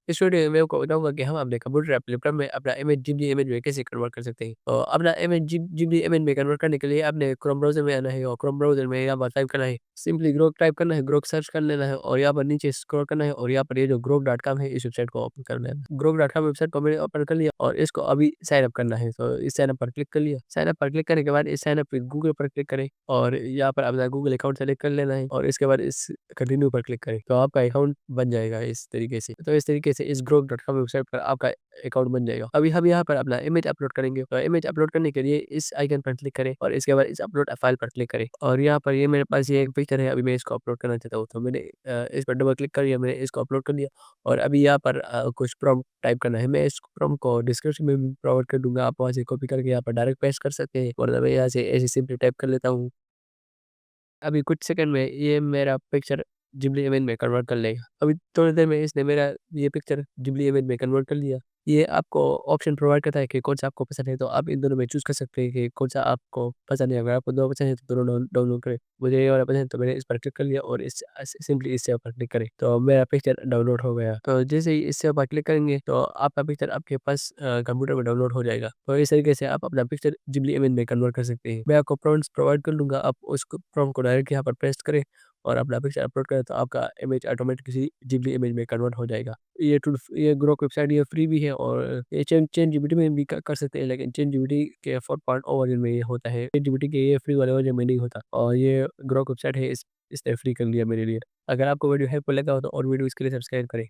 इस वीडियो में मैं आपको बताऊँगा कि हम अपने कंप्यूटर ऐप लैपटॉप में अपना इमेज जिबली इमेज में कैसे कन्वर्ट कर सकते हैं। तो अपना इमेज जिबली इमेज में कन्वर्ट करने के लिए आपने क्रोम ब्राउज़र में आना है और क्रोम ब्राउज़र में यहाँ पर टाइप करना है, सिंपली ग्रोक टाइप करना है, ग्रोक सर्च कर लेना है और यहाँ पर नीचे स्क्रॉल करना है और यहाँ पर ये जो grok.com है इस वेबसाइट को ओपन करना है। grok.com वेबसाइट को मैंने ओपन कर लिया और इसको अभी साइन अप करना है। तो इस साइन अप पर क्लिक कर लिया। साइन अप पर क्लिक करने के बाद इस साइन अप पे गूगल पर क्लिक करें और यहाँ पर अपना गूगल अकाउंट सेलेक्ट कर लेना है और इसके बाद इस कंटिन्यू पर क्लिक करें। तो आपका अकाउंट बन जाएगा इस तरीके से। तो इस तरीके से इस grok.com वेबसाइट पर आपका अकाउंट बन जाएगा। अभी हम यहाँ पर अपना इमेज अपलोड करेंगे। तो इमेज अपलोड करने के लिए इस आइकन पर क्लिक करें और इसके बाद इस अपलोड अ फाइल पर क्लिक करें और यहाँ पर ये मेरे पास ये एक पिक्चर है, अभी मैं इसको अपलोड करना चाहता हूँ। तो मैंने इस पर डबल क्लिक कर लिया, मैंने इसको अपलोड कर दिया और अभी यहाँ पर कुछ प्रॉम्प्ट टाइप करना है। मैं इस प्रॉम्प्ट को डिस्क्रिप्शन में भी प्रोवाइड कर दूँगा, आप वहाँ से कॉपी करके यहाँ पर डायरेक्ट पेस्ट कर सकते हैं वरना मैं यहाँ से ऐसे सिंपली टाइप कर लेता हूँ। अभी कुछ सेकंड में ये मेरा पिक्चर जिबली इमेज में कन्वर्ट कर लेगा। अभी थोड़ी देर में इसने मेरा ये पिक्चर जिबली इमेज में कन्वर्ट कर लिया। ये आपको ऑप्शन प्रोवाइड करता है कि कौन-सा आपको पसंद है, तो आप इन दोनों में चूज़ कर सकते हैं कि कौन-सा आपको पसंद है। अगर आपको दोनों पसंद है तो दोनों डाउनलोड करें। मुझे ये वाला पसंद है तो मैंने इस पर क्लिक कर लिया और इस सिंपली इस सेव पर क्लिक करें, तो मेरा पिक्चर डाउनलोड हो गया। तो जैसे ही इस सेव पर क्लिक करेंगे तो आपका पिक्चर आपके पास कंप्यूटर में डाउनलोड हो जाएगा। तो इस तरीके से आप अपना पिक्चर जिबली इमेज में कन्वर्ट कर सकते हैं। मैं आपको प्रॉम्प्ट्स प्रोवाइड कर दूँगा, आप उस प्रॉम्प्ट को डायरेक्ट यहाँ पर पेस्ट करें और अपना पिक्चर अपलोड करें तो आपका इमेज ऑटोमेटिकली जिबली इमेज में कन्वर्ट हो जाएगा। ये ग्रोक वेबसाइट ये फ्री भी है और ये चैटजीपीटी में भी कर सकते हैं, लेकिन चैटजीपीटी के 4.0 वर्ज़न में ये होता है। चैटजीपीटी के ये फ्री वाले वर्ज़न में नहीं होता और ये ग्रोक वेबसाइट है इसने फ्री कर लिया मेरे लिए। अगर आपको वीडियो हेल्पफुल लगा हो तो और वीडियो इसके लिए सब्सक्राइब करें।